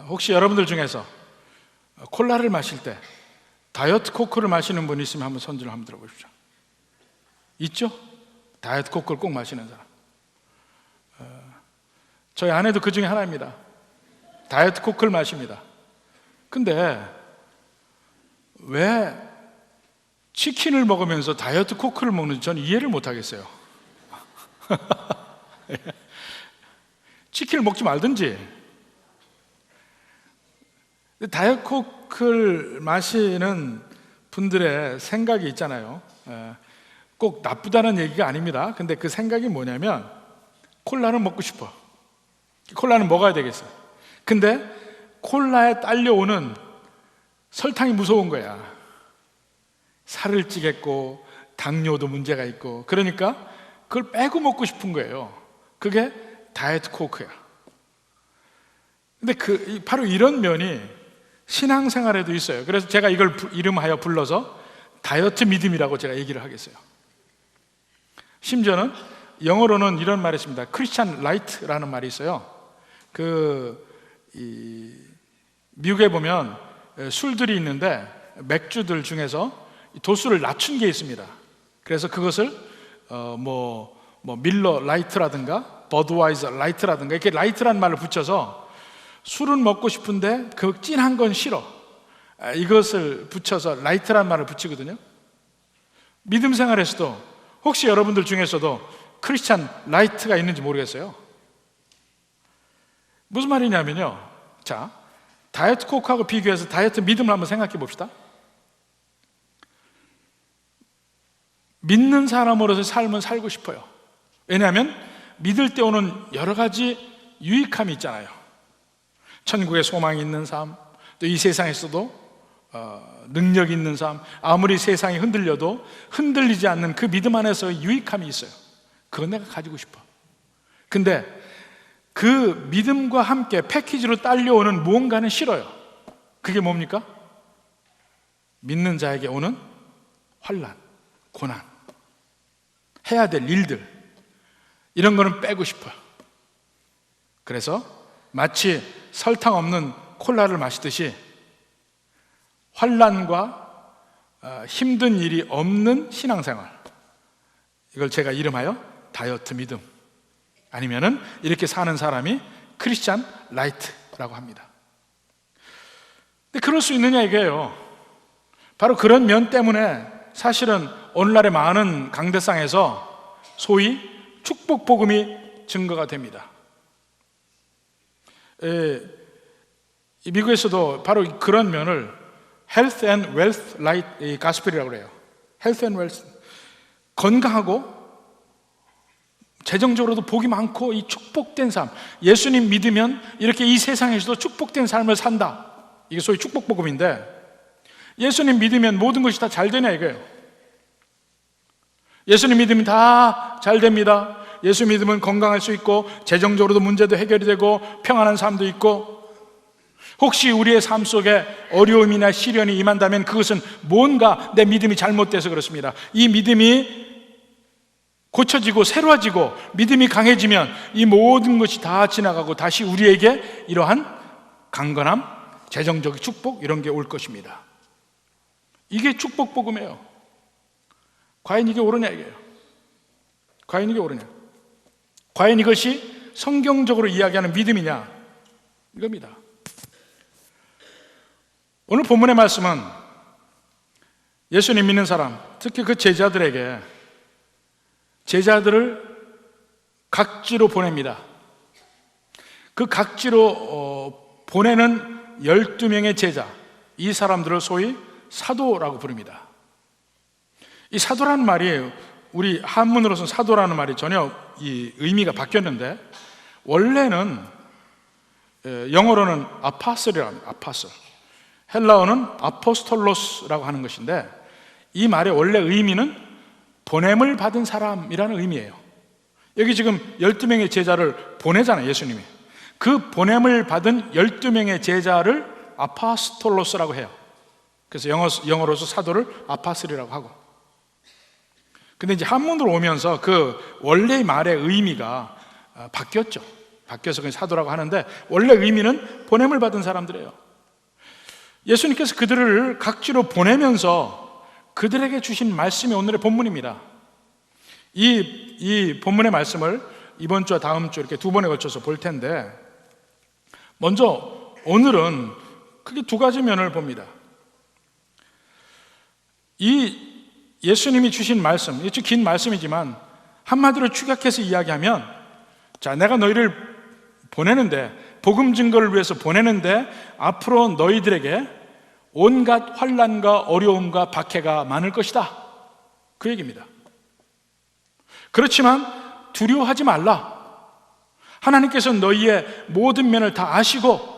혹시 여러분들 중에서 콜라를 마실 때 다이어트 코크를 마시는 분 있으면 한번 손질을 한번 들어보십시오. 있죠? 다이어트 코크를 꼭 마시는 사람. 저희 아내도 그 중에 하나입니다. 다이어트 코크를 마십니다. 근데 왜 치킨을 먹으면서 다이어트 코크를 먹는지 저는 이해를 못 하겠어요. 치킨을 먹지 말든지. 다이어트 코크를 마시는 분들의 생각이 있잖아요. 꼭 나쁘다는 얘기가 아닙니다. 근데 그 생각이 뭐냐면 콜라는 먹고 싶어. 콜라는 먹어야 되겠어. 근데 콜라에 딸려오는 설탕이 무서운 거야. 살을 찌겠고 당뇨도 문제가 있고, 그러니까 그걸 빼고 먹고 싶은 거예요. 그게 다이어트 코크야. 근데 바로 이런 면이 신앙생활에도 있어요. 그래서 제가 이걸 이름하여 불러서 다이어트 믿음이라고 제가 얘기를 하겠어요. 심지어는 영어로는 이런 말이 있습니다. 크리스찬 라이트라는 말이 있어요. 미국에 보면 술들이 있는데 맥주들 중에서 도수를 낮춘 게 있습니다. 그래서 그것을 밀러 라이트라든가 버드와이저 라이트라든가 이렇게 라이트라는 말을 붙여서 술은 먹고 싶은데 그 진한 건 싫어, 이것을 붙여서 라이트라는 말을 붙이거든요. 믿음 생활에서도 혹시 여러분들 중에서도 크리스찬 라이트가 있는지 모르겠어요. 무슨 말이냐면요, 자, 다이어트 코크하고 비교해서 다이어트 믿음을 한번 생각해 봅시다. 믿는 사람으로서 삶을 살고 싶어요. 왜냐하면 믿을 때 오는 여러 가지 유익함이 있잖아요. 천국에 소망이 있는 삶, 또 이 세상에서도 능력 있는 삶, 아무리 세상이 흔들려도 흔들리지 않는 그 믿음 안에서 유익함이 있어요. 그건 내가 가지고 싶어. 근데 그 믿음과 함께 패키지로 딸려오는 무언가는 싫어요. 그게 뭡니까? 믿는 자에게 오는 환난, 고난, 해야 될 일들, 이런 거는 빼고 싶어요. 그래서 마치 설탕 없는 콜라를 마시듯이 환난과 힘든 일이 없는 신앙생활, 이걸 제가 이름하여 다이어트 믿음, 아니면은 이렇게 사는 사람이 크리스찬 라이트라고 합니다. 근데 그럴 수 있느냐 이게요. 바로 그런 면 때문에 사실은 오늘날의 많은 강대상에서 소위 축복 복음이 증거가 됩니다. 미국에서도 바로 그런 면을 Health and Wealth Light Gospel이라고 그래요. Health and Wealth, 건강하고 재정적으로도 복이 많고 이 축복된 삶, 예수님 믿으면 이렇게 이 세상에서도 축복된 삶을 산다, 이게 소위 축복 복음인데, 예수님 믿으면 모든 것이 다 잘 되냐 이거예요. 예수님 믿으면 다 잘 됩니다. 예수 믿으면 건강할 수 있고 재정적으로도 문제도 해결이 되고 평안한 삶도 있고, 혹시 우리의 삶 속에 어려움이나 시련이 임한다면 그것은 뭔가 내 믿음이 잘못돼서 그렇습니다. 이 믿음이 고쳐지고 새로워지고 믿음이 강해지면 이 모든 것이 다 지나가고 다시 우리에게 이러한 강건함, 재정적 축복, 이런 게 올 것입니다. 이게 축복 복음이에요. 과연 이게 옳으냐 이게요. 과연 이게 옳으냐, 과연 이것이 성경적으로 이야기하는 믿음이냐, 이겁니다. 오늘 본문의 말씀은 예수님 믿는 사람, 특히 그 제자들에게, 제자들을 각지로 보냅니다. 그 각지로 보내는 12명의 제자, 이 사람들을 소위 사도라고 부릅니다. 이 사도라는 말이 우리 한문으로서는 사도라는 말이 전혀 이 의미가 바뀌었는데, 원래는 영어로는 아파솔이라고 합니다. 아파솔. 헬라어는 아포스톨로스라고 하는 것인데, 이 말의 원래 의미는 보냄을 받은 사람이라는 의미예요. 여기 지금 12명의 제자를 보내잖아요, 예수님이. 그 보냄을 받은 12명의 제자를 아파스톨로스라고 해요. 그래서 영어로서 사도를 아파슬이라고 하고. 근데 이제 한문으로 오면서 그 원래의 말의 의미가 바뀌었죠. 바뀌어서 그냥 사도라고 하는데 원래 의미는 보냄을 받은 사람들이에요. 예수님께서 그들을 각지로 보내면서 그들에게 주신 말씀이 오늘의 본문입니다. 이 본문의 말씀을 이번 주와 다음 주 이렇게 두 번에 걸쳐서 볼 텐데, 먼저 오늘은 크게 두 가지 면을 봅니다. 이 예수님이 주신 말씀, 이게 긴 말씀이지만 한마디로 축약해서 이야기하면, 자, 내가 너희를 보내는데, 복음 증거를 위해서 보내는데 앞으로 너희들에게 온갖 환난과 어려움과 박해가 많을 것이다, 그 얘기입니다. 그렇지만 두려워하지 말라. 하나님께서 너희의 모든 면을 다 아시고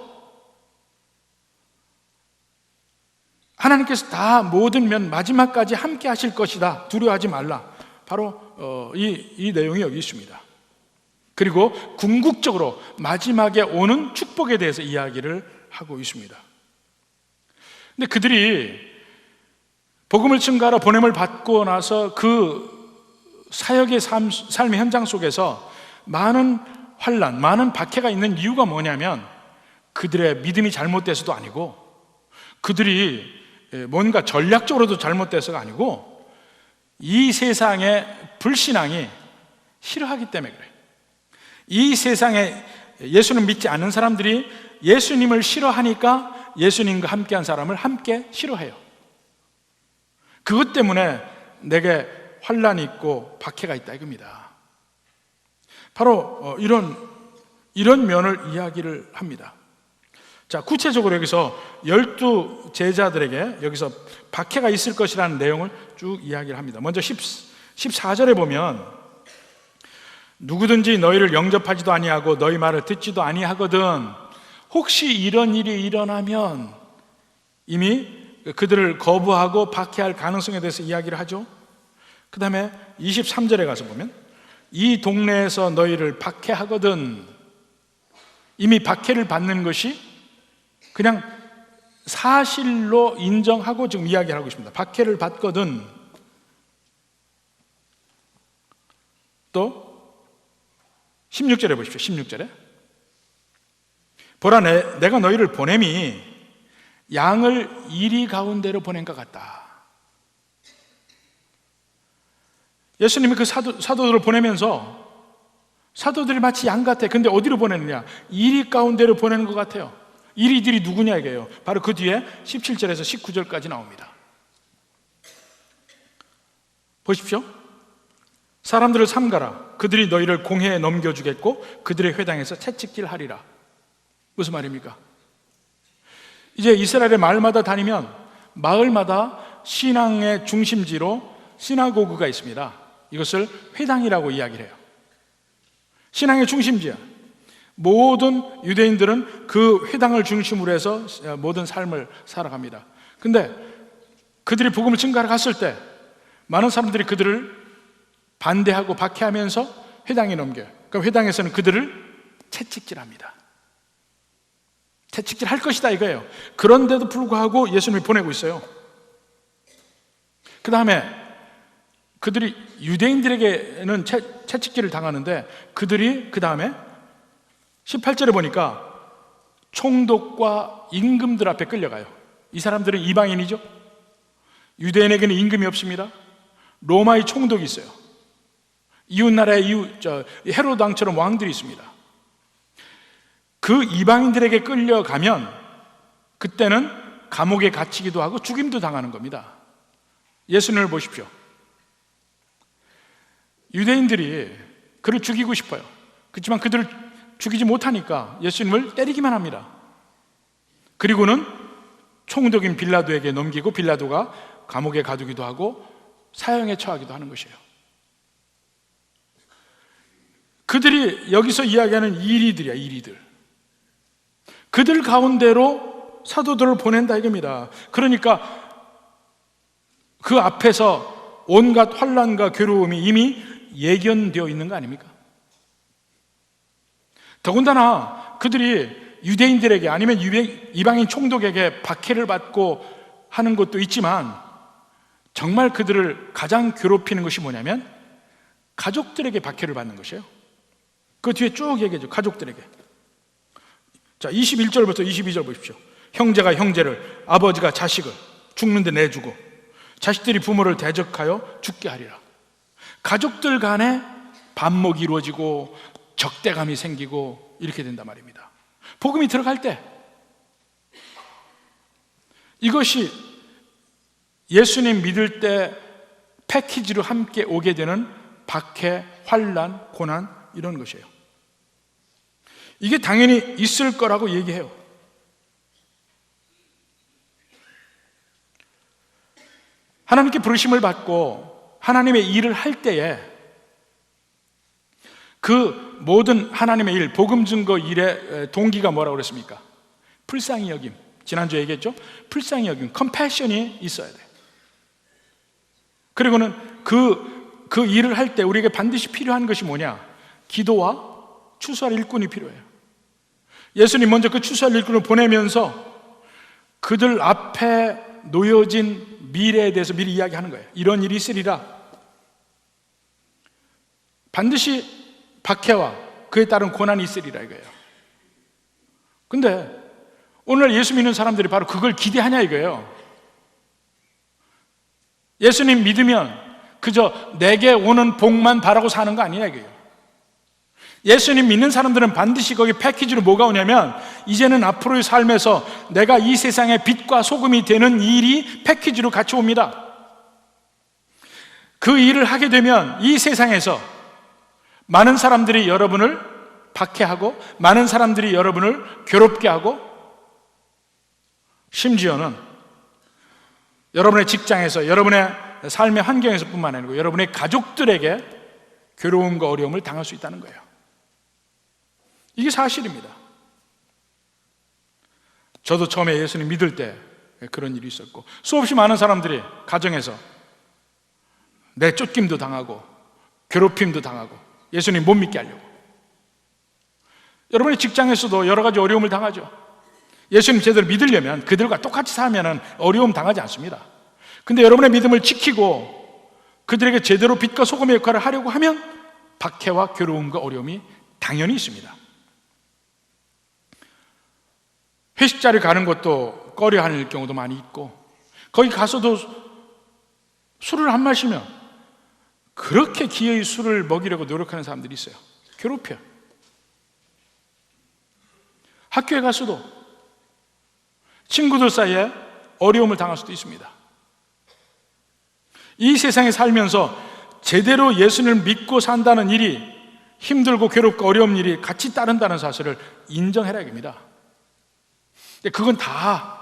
하나님께서 다 모든 면 마지막까지 함께 하실 것이다. 두려워하지 말라. 바로 이 내용이 여기 있습니다. 그리고 궁극적으로 마지막에 오는 축복에 대해서 이야기를 하고 있습니다. 근데 그들이 복음을 증거하러 보냄을 받고 나서 그 사역의 삶의 현장 속에서 많은 환난, 많은 박해가 있는 이유가 뭐냐면 그들의 믿음이 잘못돼서도 아니고, 그들이 뭔가 전략적으로도 잘못돼서가 아니고, 이 세상의 불신앙이 싫어하기 때문에 그래요. 이 세상에 예수를 믿지 않는 사람들이 예수님을 싫어하니까 예수님과 함께한 사람을 함께 싫어해요. 그것 때문에 내게 환난이 있고 박해가 있다, 이겁니다. 바로 이런 면을 이야기를 합니다. 자, 구체적으로 여기서 12 제자들에게 여기서 박해가 있을 것이라는 내용을 쭉 이야기를 합니다. 먼저 14절에 보면, 누구든지 너희를 영접하지도 아니하고 너희 말을 듣지도 아니하거든 혹시 이런 일이 일어나면, 이미 그들을 거부하고 박해할 가능성에 대해서 이야기를 하죠. 그 다음에 23절에 가서 보면, 이 동네에서 너희를 박해하거든, 이미 박해를 받는 것이 그냥 사실로 인정하고 지금 이야기를 하고 있습니다. 박해를 받거든. 또 16절에 보십시오. 16절에 보라, 내가 너희를 보냄이 양을 이리 가운데로 보낸 것 같다. 예수님이 그 사도들을 보내면서 사도들이 마치 양 같아. 근데 어디로 보내느냐? 이리 가운데로 보내는 것 같아요. 이리들이 누구냐 이게요. 바로 그 뒤에 17절에서 19절까지 나옵니다. 보십시오. 사람들을 삼가라. 그들이 너희를 공회에 넘겨주겠고 그들의 회당에서 채찍질하리라. 무슨 말입니까? 이제 이스라엘의 마을마다 다니면 마을마다 신앙의 중심지로 시나고그가 있습니다. 이것을 회당이라고 이야기를 해요. 신앙의 중심지야. 모든 유대인들은 그 회당을 중심으로 해서 모든 삶을 살아갑니다. 근데 그들이 복음을 증거하러 갔을 때 많은 사람들이 그들을 반대하고 박해하면서 회당에 넘겨요. 그러니까 회당에서는 그들을 채찍질합니다. 채찍질 할 것이다 이거예요. 그런데도 불구하고 예수님이 보내고 있어요. 그 다음에 그들이 유대인들에게는 채찍질을 당하는데, 그들이 그 다음에 18절에 보니까 총독과 임금들 앞에 끌려가요. 이 사람들은 이방인이죠. 유대인에게는 임금이 없습니다. 로마의 총독이 있어요. 이웃나라의 헤로드 왕처럼 왕들이 있습니다. 그 이방인들에게 끌려가면 그때는 감옥에 갇히기도 하고 죽임도 당하는 겁니다. 예수님을 보십시오. 유대인들이 그를 죽이고 싶어요. 그렇지만 그들을 죽이지 못하니까 예수님을 때리기만 합니다. 그리고는 총독인 빌라도에게 넘기고 빌라도가 감옥에 가두기도 하고 사형에 처하기도 하는 것이에요. 그들이 여기서 이야기하는 이리들이야, 이리들. 그들 가운데로 사도들을 보낸다 이겁니다. 그러니까 그 앞에서 온갖 환난과 괴로움이 이미 예견되어 있는 거 아닙니까? 더군다나 그들이 유대인들에게 아니면 이방인 총독에게 박해를 받고 하는 것도 있지만, 정말 그들을 가장 괴롭히는 것이 뭐냐면 가족들에게 박해를 받는 것이에요. 그 뒤에 쭉 얘기해줘. 가족들에게. 자, 21절부터 22절 보십시오. 형제가 형제를, 아버지가 자식을 죽는데 내주고 자식들이 부모를 대적하여 죽게 하리라. 가족들 간에 반목이 이루어지고 적대감이 생기고 이렇게 된단 말입니다. 복음이 들어갈 때 이것이 예수님 믿을 때 패키지로 함께 오게 되는 박해, 환난, 고난 이런 것이에요. 이게 당연히 있을 거라고 얘기해요. 하나님께 부르심을 받고 하나님의 일을 할 때에 그 모든 하나님의 일, 복음 증거 일의 동기가 뭐라고 그랬습니까? 불쌍히 여김. 지난주에 얘기했죠? 불쌍히 여김, 컴패션이 있어야 돼. 그리고는 그 일을 할 때 우리에게 반드시 필요한 것이 뭐냐? 기도와 추수할 일꾼이 필요해요. 예수님 먼저 그 추수할 일꾼을 보내면서 그들 앞에 놓여진 미래에 대해서 미리 이야기하는 거예요. 이런 일이 있으리라. 반드시 박해와 그에 따른 고난이 있으리라 이거예요. 근데 오늘 예수 믿는 사람들이 바로 그걸 기대하냐 이거예요. 예수님 믿으면 그저 내게 오는 복만 바라고 사는 거 아니냐 이거예요. 예수님 믿는 사람들은 반드시 거기 패키지로 뭐가 오냐면 이제는 앞으로의 삶에서 내가 이 세상의 빛과 소금이 되는 일이 패키지로 같이 옵니다. 그 일을 하게 되면 이 세상에서 많은 사람들이 여러분을 박해하고 많은 사람들이 여러분을 괴롭게 하고 심지어는 여러분의 직장에서 여러분의 삶의 환경에서 뿐만 아니고 여러분의 가족들에게 괴로움과 어려움을 당할 수 있다는 거예요. 이게 사실입니다. 저도 처음에 예수님 믿을 때 그런 일이 있었고 수없이 많은 사람들이 가정에서 내 쫓김도 당하고 괴롭힘도 당하고 예수님 못 믿게 하려고. 여러분의 직장에서도 여러 가지 어려움을 당하죠. 예수님 제대로 믿으려면 그들과 똑같이 살면 어려움 당하지 않습니다. 근데 여러분의 믿음을 지키고 그들에게 제대로 빛과 소금의 역할을 하려고 하면 박해와 괴로움과 어려움이 당연히 있습니다. 회식 자리 가는 것도 꺼려하는 경우도 많이 있고 거기 가서도 술을 안 마시면 그렇게 기어이 술을 먹이려고 노력하는 사람들이 있어요. 괴롭혀요. 학교에 가서도 친구들 사이에 어려움을 당할 수도 있습니다. 이 세상에 살면서 제대로 예수님을 믿고 산다는 일이 힘들고 괴롭고 어려운 일이 같이 따른다는 사실을 인정해야 됩니다. 근데 그건 다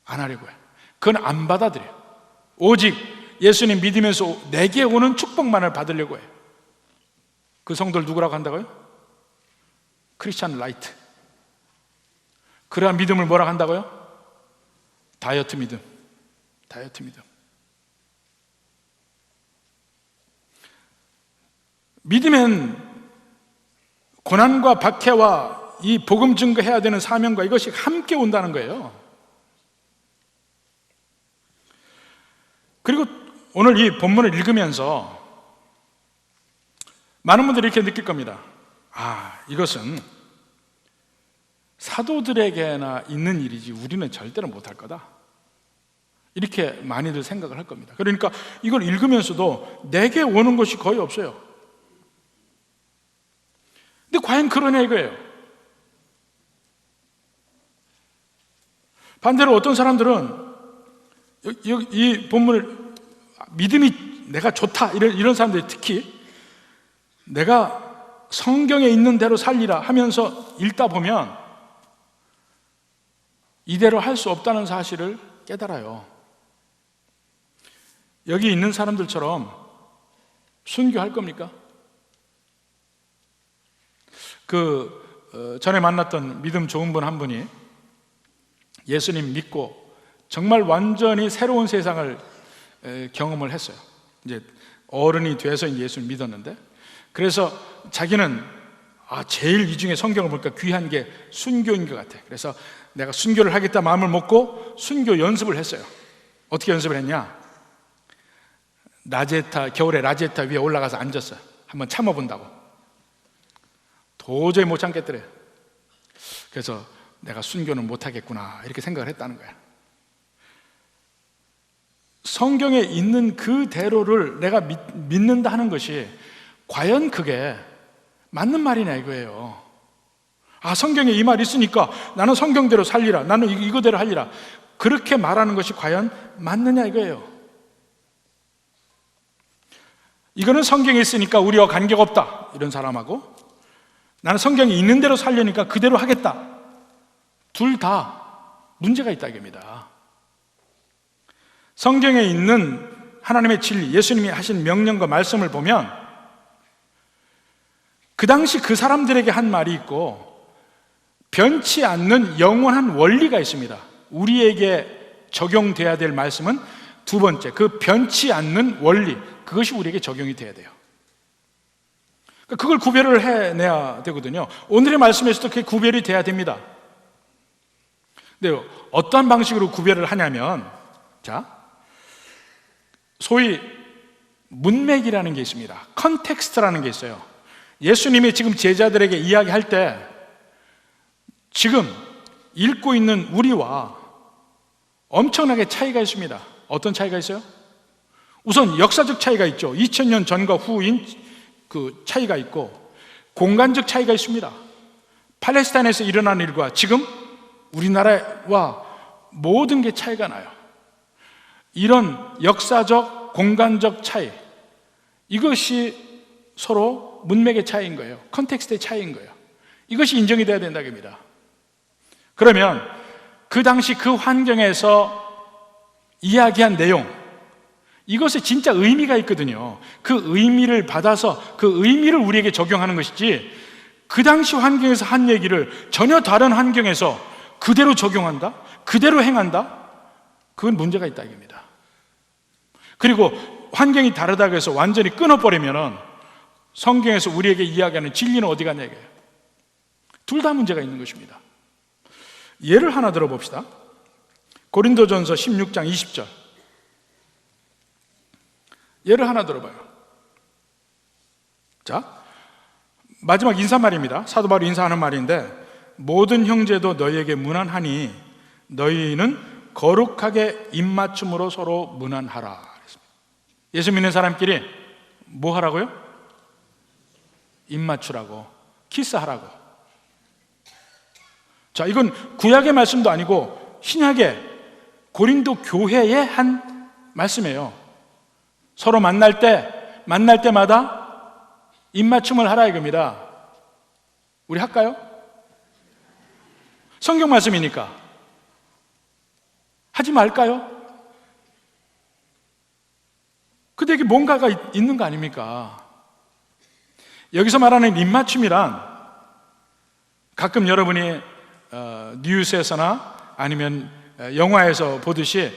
안 하려고 해요. 그건 안 받아들여요. 오직 예수님 믿으면서 내게 오는 축복만을 받으려고 해요. 그 성도를 누구라고 한다고요? 크리스찬 라이트. 그러한 믿음을 뭐라고 한다고요? 다이어트 믿음. 다이어트 믿음. 믿으면 고난과 박해와 이 복음 증거해야 되는 사명과 이것이 함께 온다는 거예요. 그리고 오늘 이 본문을 읽으면서 많은 분들이 이렇게 느낄 겁니다. 아, 이것은 사도들에게나 있는 일이지 우리는 절대로 못할 거다. 이렇게 많이들 생각을 할 겁니다. 그러니까 이걸 읽으면서도 내게 오는 것이 거의 없어요. 근데 과연 그러냐 이거예요. 반대로 어떤 사람들은 이 본문을 믿음이 내가 좋다 이런 사람들이 특히 내가 성경에 있는 대로 살리라 하면서 읽다 보면 이대로 할 수 없다는 사실을 깨달아요. 여기 있는 사람들처럼 순교할 겁니까? 전에 만났던 믿음 좋은 분 한 분이 예수님 믿고 정말 완전히 새로운 세상을 경험을 했어요. 이제 어른이 돼서 예수를 믿었는데, 그래서 자기는 제일 이 중에 성경을 보니까 귀한 게 순교인 것 같아. 그래서 내가 순교를 하겠다 마음을 먹고 순교 연습을 했어요. 어떻게 연습을 했냐? 겨울에 라제타 위에 올라가서 앉았어요. 한번 참아본다고. 도저히 못 참겠더래. 그래서 내가 순교는 못하겠구나 이렇게 생각을 했다는 거야. 성경에 있는 그대로를 내가 믿는다 하는 것이 과연 그게 맞는 말이냐 이거예요. 아, 성경에 이 말 있으니까 나는 성경대로 살리라, 나는 이거대로 하리라, 그렇게 말하는 것이 과연 맞느냐 이거예요. 이거는 성경에 있으니까 우리와 관계가 없다 이런 사람하고, 나는 성경에 있는 대로 살려니까 그대로 하겠다, 둘 다 문제가 있다 이겁니다. 성경에 있는 하나님의 진리, 예수님이 하신 명령과 말씀을 보면 그 당시 그 사람들에게 한 말이 있고 변치 않는 영원한 원리가 있습니다. 우리에게 적용돼야 될 말씀은 두 번째, 그 변치 않는 원리, 그것이 우리에게 적용이 돼야 돼요. 그걸 구별을 해내야 되거든요. 오늘의 말씀에서도 그게 구별이 돼야 됩니다. 근데 어떠한 방식으로 구별을 하냐면, 자, 소위 문맥이라는 게 있습니다. 컨텍스트라는 게 있어요. 예수님이 지금 제자들에게 이야기할 때 지금 읽고 있는 우리와 엄청나게 차이가 있습니다. 어떤 차이가 있어요? 우선 역사적 차이가 있죠. 2000년 전과 후인 그 차이가 있고, 공간적 차이가 있습니다. 팔레스타인에서 일어난 일과 지금 우리나라와 모든 게 차이가 나요. 이런 역사적, 공간적 차이, 이것이 서로 문맥의 차이인 거예요. 컨텍스트의 차이인 거예요. 이것이 인정이 돼야 된다는 겁니다. 그러면 그 당시 그 환경에서 이야기한 내용, 이것에 진짜 의미가 있거든요. 그 의미를 받아서 그 의미를 우리에게 적용하는 것이지, 그 당시 환경에서 한 얘기를 전혀 다른 환경에서 그대로 적용한다? 그대로 행한다? 그건 문제가 있다 이겁니다. 그리고 환경이 다르다고 해서 완전히 끊어버리면 성경에서 우리에게 이야기하는 진리는 어디 갔냐 이거예요. 둘 다 문제가 있는 것입니다. 예를 하나 들어봅시다. 고린도전서 16장 20절. 예를 하나 들어봐요. 자, 마지막 인사말입니다. 사도 바울이 인사하는 말인데, 모든 형제도 너희에게 문안하니 너희는 거룩하게 입맞춤으로 서로 문안하라. 예수 믿는 사람끼리 뭐 하라고요? 입맞추라고, 키스하라고. 자, 이건 구약의 말씀도 아니고 신약의 고린도 교회의 한 말씀이에요. 서로 만날 때마다 입맞춤을 하라 이겁니다. 우리 할까요? 성경 말씀이니까 하지 말까요? 근데 이게 뭔가가 있는 거 아닙니까? 여기서 말하는 입맞춤이란, 가끔 여러분이 뉴스에서나 아니면 영화에서 보듯이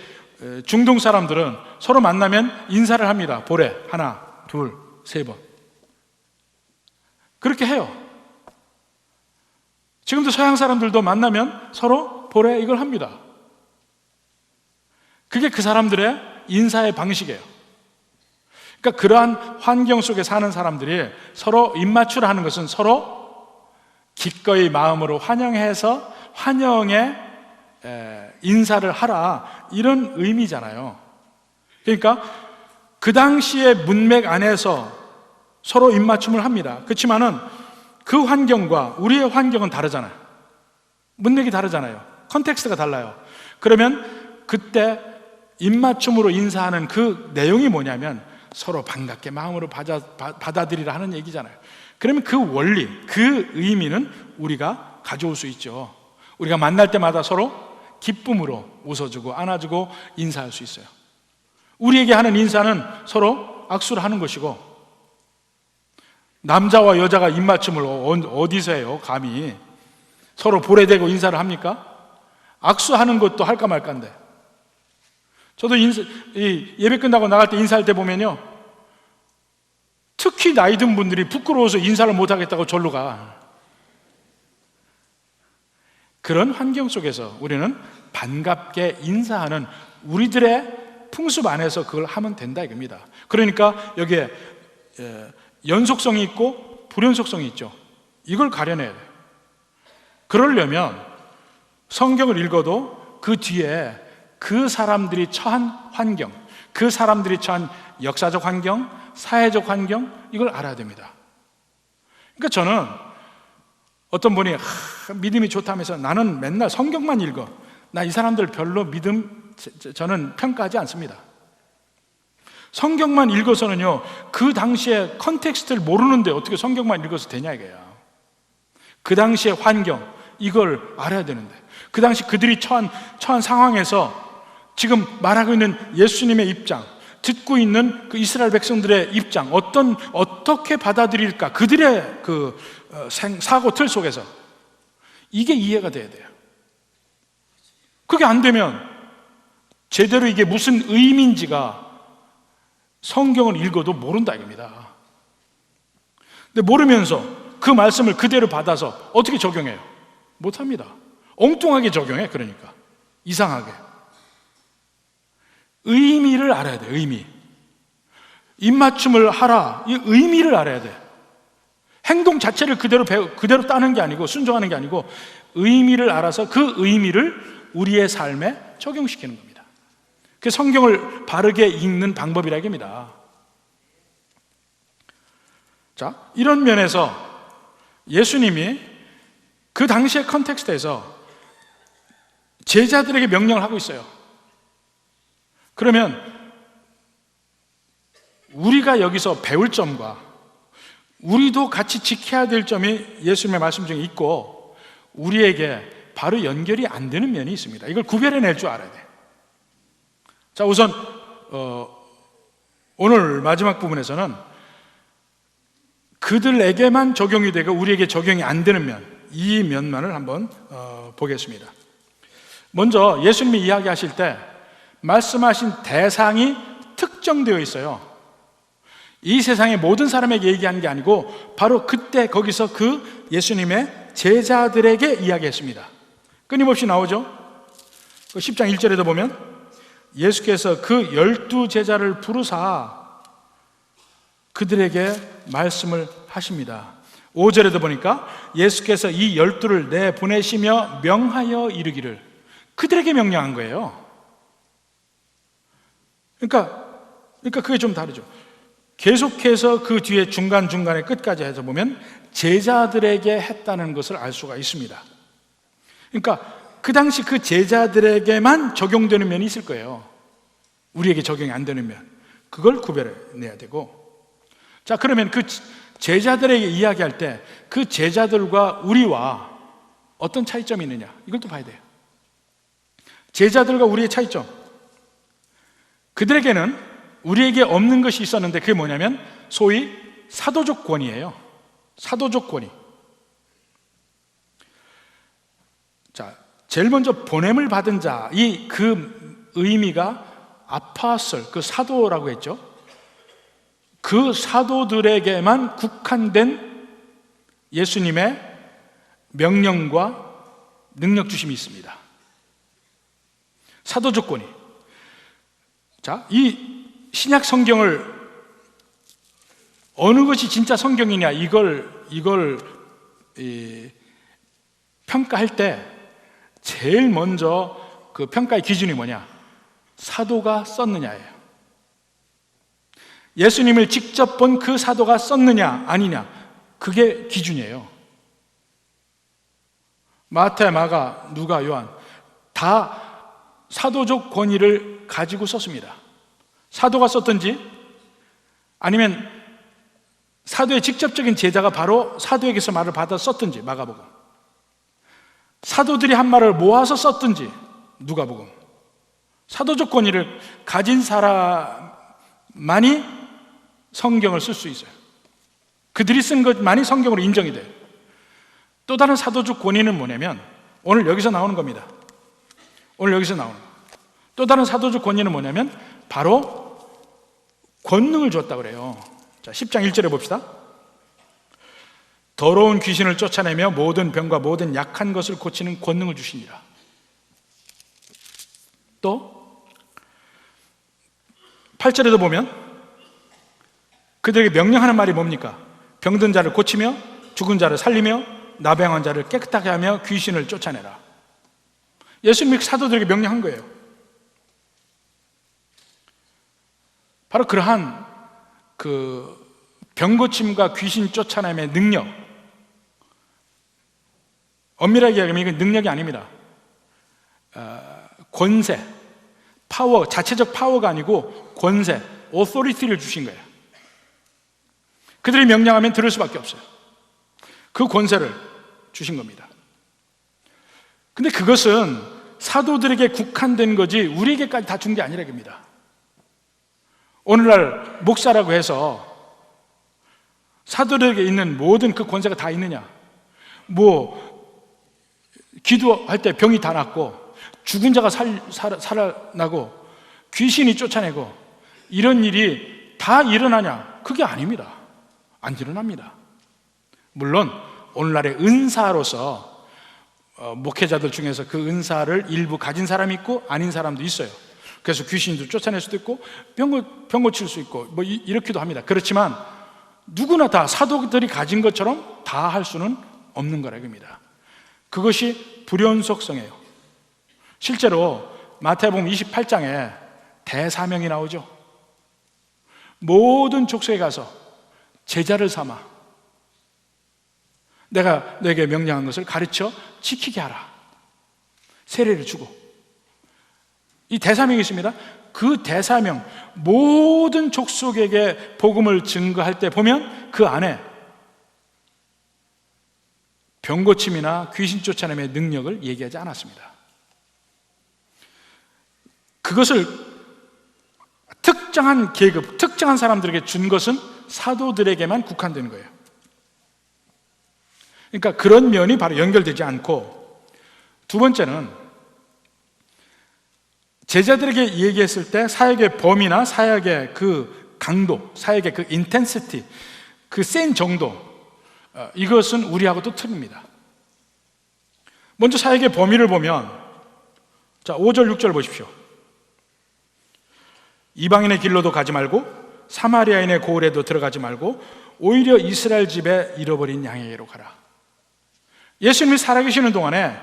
중동 사람들은 서로 만나면 인사를 합니다. 볼에 하나, 둘, 세 번. 그렇게 해요. 지금도 서양 사람들도 만나면 서로 볼에 이걸 합니다. 그게 그 사람들의 인사의 방식이에요. 그러니까 그러한 환경 속에 사는 사람들이 서로 입맞추라 하는 것은 서로 기꺼이 마음으로 환영해서 환영의 인사를 하라, 이런 의미잖아요. 그러니까 그 당시의 문맥 안에서 서로 입맞춤을 합니다. 그렇지만은 그 환경과 우리의 환경은 다르잖아요. 문맥이 다르잖아요. 컨텍스트가 달라요. 그러면 그때 입맞춤으로 인사하는 그 내용이 뭐냐면 서로 반갑게 마음으로 받아들이라 하는 얘기잖아요. 그러면 그 원리, 그 의미는 우리가 가져올 수 있죠. 우리가 만날 때마다 서로 기쁨으로 웃어주고 안아주고 인사할 수 있어요. 우리에게 하는 인사는 서로 악수를 하는 것이고, 남자와 여자가 입맞춤을 어디서 해요? 감히 서로 볼에 대고 인사를 합니까? 악수하는 것도 할까 말까인데. 저도 예배 끝나고 나갈 때 인사할 때 보면요, 특히 나이 든 분들이 부끄러워서 인사를 못 하겠다고 절로 가. 그런 환경 속에서 우리는 반갑게 인사하는 우리들의 풍습 안에서 그걸 하면 된다 이겁니다. 그러니까 여기에 연속성이 있고 불연속성이 있죠. 이걸 가려내야 돼요. 그러려면 성경을 읽어도 그 뒤에 그 사람들이 처한 환경, 그 사람들이 처한 역사적 환경, 사회적 환경, 이걸 알아야 됩니다. 그러니까 저는 어떤 분이 믿음이 좋다면서 나는 맨날 성경만 읽어. 나 이 사람들 별로 믿음 저는 평가하지 않습니다. 성경만 읽어서는요, 그 당시의 컨텍스트를 모르는데 어떻게 성경만 읽어서 되냐 이거야. 그 당시의 환경, 이걸 알아야 되는데, 그 당시 그들이 처한 상황에서 지금 말하고 있는 예수님의 입장, 듣고 있는 그 이스라엘 백성들의 입장, 어떻게 받아들일까, 그들의 그 사고 틀 속에서 이게 이해가 돼야 돼요. 그게 안 되면 제대로 이게 무슨 의미인지가 성경을 읽어도 모른다 이겁니다. 근데 모르면서 그 말씀을 그대로 받아서 어떻게 적용해요? 못합니다. 엉뚱하게 적용해. 그러니까 이상하게. 의미를 알아야 돼. 의미. 입맞춤을 하라. 이 의미를 알아야 돼. 행동 자체를 그대로 따는 게 아니고 순종하는 게 아니고 의미를 알아서 그 의미를 우리의 삶에 적용시키는 겁니다. 그 성경을 바르게 읽는 방법이라 이겁니다. 자, 이런 면에서 예수님이 그 당시의 컨텍스트에서 제자들에게 명령을 하고 있어요. 그러면 우리가 여기서 배울 점과 우리도 같이 지켜야 될 점이 예수님의 말씀 중에 있고 우리에게 바로 연결이 안 되는 면이 있습니다. 이걸 구별해낼 줄 알아야 돼요. 자, 우선 오늘 마지막 부분에서는 그들에게만 적용이 되고 우리에게 적용이 안 되는 면, 이 면만을 한번 보겠습니다. 먼저 예수님이 이야기하실 때 말씀하신 대상이 특정되어 있어요. 이 세상의 모든 사람에게 얘기하는 게 아니고 바로 그때 거기서 그 예수님의 제자들에게 이야기했습니다. 끊임없이 나오죠. 10장 1절에도 보면 예수께서 그 12제자를 부르사 그들에게 말씀을 하십니다. 5절에도 보니까 예수께서 이 12를 내보내시며 명하여 이르기를, 그들에게 명령한 거예요. 그러니까 그게 좀 다르죠. 계속해서 그 뒤에 중간중간에 끝까지 해서 보면 제자들에게 했다는 것을 알 수가 있습니다. 그러니까 그 당시 그 제자들에게만 적용되는 면이 있을 거예요. 우리에게 적용이 안 되는 면, 그걸 구별해내야 되고, 자, 그러면 그 제자들에게 이야기할 때 그 제자들과 우리와 어떤 차이점이 있느냐, 이걸 또 봐야 돼요. 제자들과 우리의 차이점, 그들에게는 우리에게 없는 것이 있었는데 그게 뭐냐면 소위 사도적 권위예요. 사도적 권위. 자, 제일 먼저 보냄을 받은 자, 그 의미가 아파솔, 그 사도라고 했죠. 그 사도들에게만 국한된 예수님의 명령과 능력 주심이 있습니다. 사도적 권위. 자, 이 신약 성경을 어느 것이 진짜 성경이냐, 이걸 평가할 때 제일 먼저 그 평가의 기준이 뭐냐? 사도가 썼느냐예요. 예수님을 직접 본 그 사도가 썼느냐 아니냐, 그게 기준이에요. 마태, 마가, 누가, 요한 다 사도적 권위를 가지고 썼습니다. 사도가 썼든지 아니면 사도의 직접적인 제자가 바로 사도에게서 말을 받아 썼든지, 마가복음. 사도들이 한 말을 모아서 썼든지, 누가복음. 사도적 권위를 가진 사람만이 성경을 쓸 수 있어요. 그들이 쓴 것만이 성경으로 인정이 돼요. 또 다른 사도적 권위는 뭐냐면 오늘 여기서 나오는 겁니다. 오늘 여기서 나오는 거. 또 다른 사도적 권위는 뭐냐면 바로 권능을 줬다고 그래요. 자, 10장 1절에 봅시다. 더러운 귀신을 쫓아내며 모든 병과 모든 약한 것을 고치는 권능을 주시니라. 또 8절에도 보면 그들에게 명령하는 말이 뭡니까? 병든 자를 고치며 죽은 자를 살리며 나병한 자를 깨끗하게 하며 귀신을 쫓아내라. 예수님이 사도들에게 명령한 거예요. 바로 그러한 그 병고침과 귀신 쫓아냄의 능력, 엄밀하게 얘기하면 이건 능력이 아닙니다. 권세, 파워, 자체적 파워가 아니고 권세, 오토리티를 주신 거예요. 그들이 명령하면 들을 수밖에 없어요. 그 권세를 주신 겁니다. 근데 그것은 사도들에게 국한된 거지 우리에게까지 다 준 게 아니라 겁니다. 오늘날 목사라고 해서 사도들에게 있는 모든 그 권세가 다 있느냐? 기도할 때 병이 다 낫고 죽은 자가 살아나고 귀신이 쫓아내고 이런 일이 다 일어나냐? 그게 아닙니다. 안 일어납니다. 물론 오늘날의 은사로서 목회자들 중에서 그 은사를 일부 가진 사람이 있고 아닌 사람도 있어요. 그래서 귀신도 쫓아낼 수도 있고 병 고칠 수 있고 이렇게도 합니다. 그렇지만 누구나 다 사도들이 가진 것처럼 다 할 수는 없는 거라 이겁니다. 그것이 불연속성이에요. 실제로 마태복음 28장에 대사명이 나오죠. 모든 족속에 가서 제자를 삼아 내가 너에게 명령한 것을 가르쳐 지키게 하라. 세례를 주고 이 대사명이 있습니다. 그 대사명 모든 족속에게 복음을 증거할 때 보면 그 안에 병고침이나 귀신 쫓아냄의 능력을 얘기하지 않았습니다. 그것을 특정한 계급, 특정한 사람들에게 준 것은 사도들에게만 국한되는 거예요. 그러니까 그런 면이 바로 연결되지 않고, 두 번째는 제자들에게 얘기했을 때 사역의 범위나 사역의 그 강도, 사역의 그 인텐시티, 그 센 정도, 이것은 우리하고도 틀립니다. 먼저 사역의 범위를 보면, 자 5절 6절 보십시오. 이방인의 길로도 가지 말고 사마리아인의 고을에도 들어가지 말고 오히려 이스라엘 집에 잃어버린 양에게로 가라. 예수님이 살아계시는 동안에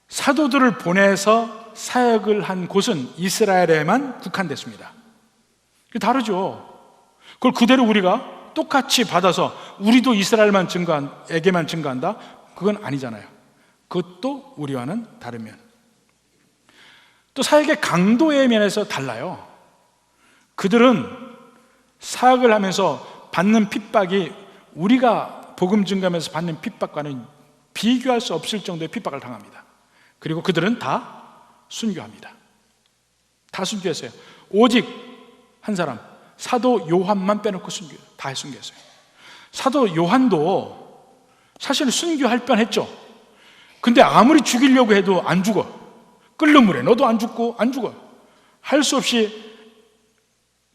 사도들을 보내서 사역을 한 곳은 이스라엘에만 국한됐습니다. 다르죠. 그걸 그대로 우리가 똑같이 받아서 우리도 이스라엘만 에게만 증거한다? 그건 아니잖아요. 그것도 우리와는 다른 면. 또 사역의 강도의 면에서 달라요. 그들은 사역을 하면서 받는 핍박이 우리가 복음 증거하면서 받는 핍박과는 비교할 수 없을 정도의 핍박을 당합니다. 그리고 그들은 다 순교합니다. 다 순교했어요. 오직 한 사람, 사도 요한만 빼놓고 다 순교했어요. 사도 요한도 사실 순교할 뻔했죠. 근데 아무리 죽이려고 해도 안 죽어. 끓는 물에 너도 안 죽고 안 죽어. 할 수 없이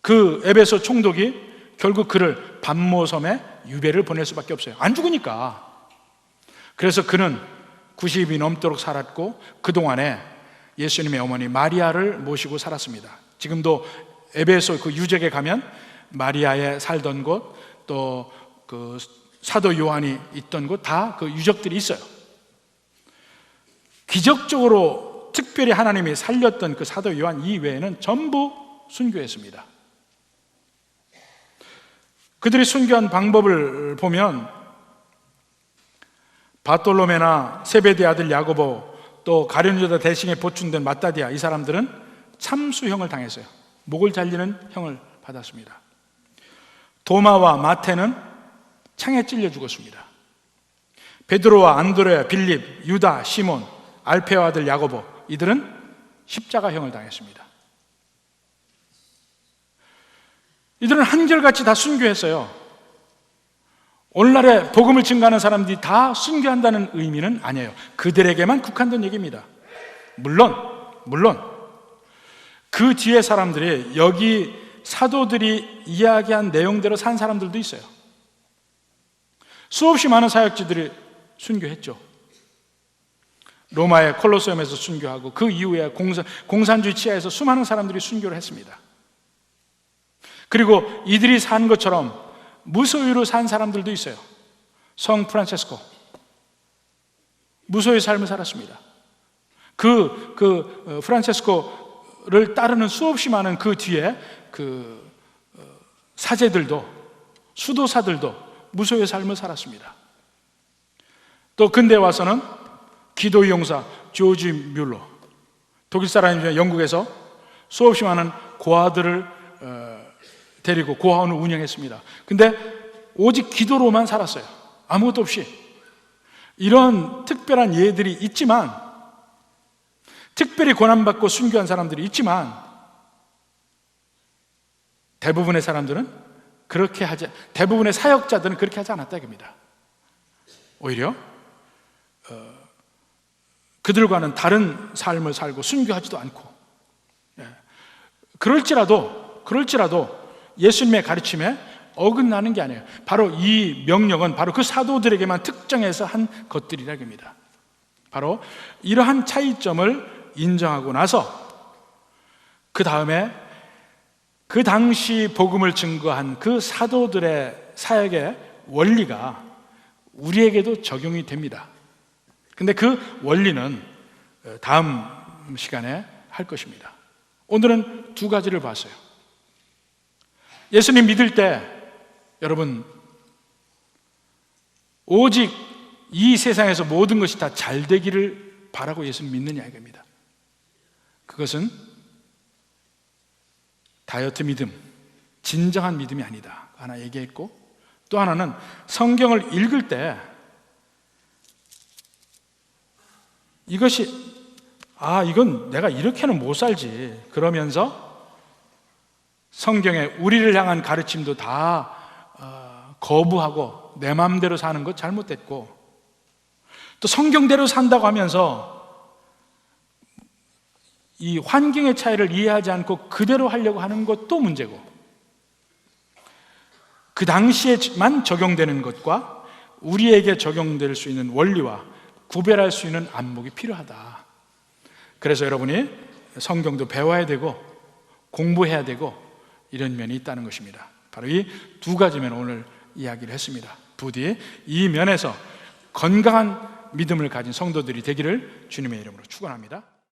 그 에베소 총독이 결국 그를 반모섬에 유배를 보낼 수밖에 없어요. 안 죽으니까. 그래서 그는 90이 넘도록 살았고 그동안에 예수님의 어머니 마리아를 모시고 살았습니다. 지금도 에베소 그 유적에 가면 마리아의 살던 곳, 또 그 사도 요한이 있던 곳 다 그 유적들이 있어요. 기적적으로 특별히 하나님이 살렸던 그 사도 요한 이외에는 전부 순교했습니다. 그들이 순교한 방법을 보면 바톨로메나 세베대 아들 야고보, 또 가룟유다 대신에 보충된 마따디아, 이 사람들은 참수형을 당했어요. 목을 잘리는 형을 받았습니다. 도마와 마태는 창에 찔려 죽었습니다. 베드로와 안드레아, 빌립, 유다, 시몬, 알페오 아들 야고보, 이들은 십자가형을 당했습니다. 이들은 한결같이 다 순교했어요. 오늘날에 복음을 증거하는 사람들이 다 순교한다는 의미는 아니에요. 그들에게만 국한된 얘기입니다. 물론 그 뒤에 사람들이 여기 사도들이 이야기한 내용대로 산 사람들도 있어요. 수없이 많은 사역지들이 순교했죠. 로마의 콜로세움에서 순교하고 그 이후에 공산주의 치하에서 수많은 사람들이 순교를 했습니다. 그리고 이들이 산 것처럼 무소유로 산 사람들도 있어요. 성 프란체스코 무소유의 삶을 살았습니다. 프란체스코를 따르는 수없이 많은 그 뒤에 사제들도 수도사들도 무소유의 삶을 살았습니다. 또 근대에 와서는 기도 용사 조지 뮬러, 독일 사람이지만 영국에서 수없이 많은 고아들을 데리고 고아원을 운영했습니다. 근데 오직 기도로만 살았어요. 아무것도 없이. 이런 특별한 예들이 있지만, 특별히 고난받고 순교한 사람들이 있지만, 대부분의 사람들은 대부분의 사역자들은 그렇게 하지 않았다 이겁니다. 오히려 그들과는 다른 삶을 살고 순교하지도 않고, 그럴지라도 예수님의 가르침에 어긋나는 게 아니에요. 바로 이 명령은 바로 그 사도들에게만 특정해서 한 것들이라 합니다. 바로 이러한 차이점을 인정하고 나서 그 다음에 그 당시 복음을 증거한 그 사도들의 사역의 원리가 우리에게도 적용이 됩니다. 근데 그 원리는 다음 시간에 할 것입니다. 오늘은 두 가지를 봤어요. 예수님 믿을 때 여러분 오직 이 세상에서 모든 것이 다 잘 되기를 바라고 예수님 믿느냐 이겁니다. 그것은 다이어트 믿음, 진정한 믿음이 아니다 하나 얘기했고, 또 하나는 성경을 읽을 때 이건 내가 이렇게는 못 살지 그러면서 성경에 우리를 향한 가르침도 다 거부하고 내 마음대로 사는 것 잘못됐고, 또 성경대로 산다고 하면서 이 환경의 차이를 이해하지 않고 그대로 하려고 하는 것도 문제고, 그 당시에만 적용되는 것과 우리에게 적용될 수 있는 원리와 구별할 수 있는 안목이 필요하다. 그래서 여러분이 성경도 배워야 되고 공부해야 되고 이런 면이 있다는 것입니다. 바로 이 두 가지 면 오늘 이야기를 했습니다. 부디 이 면에서 건강한 믿음을 가진 성도들이 되기를 주님의 이름으로 축원합니다.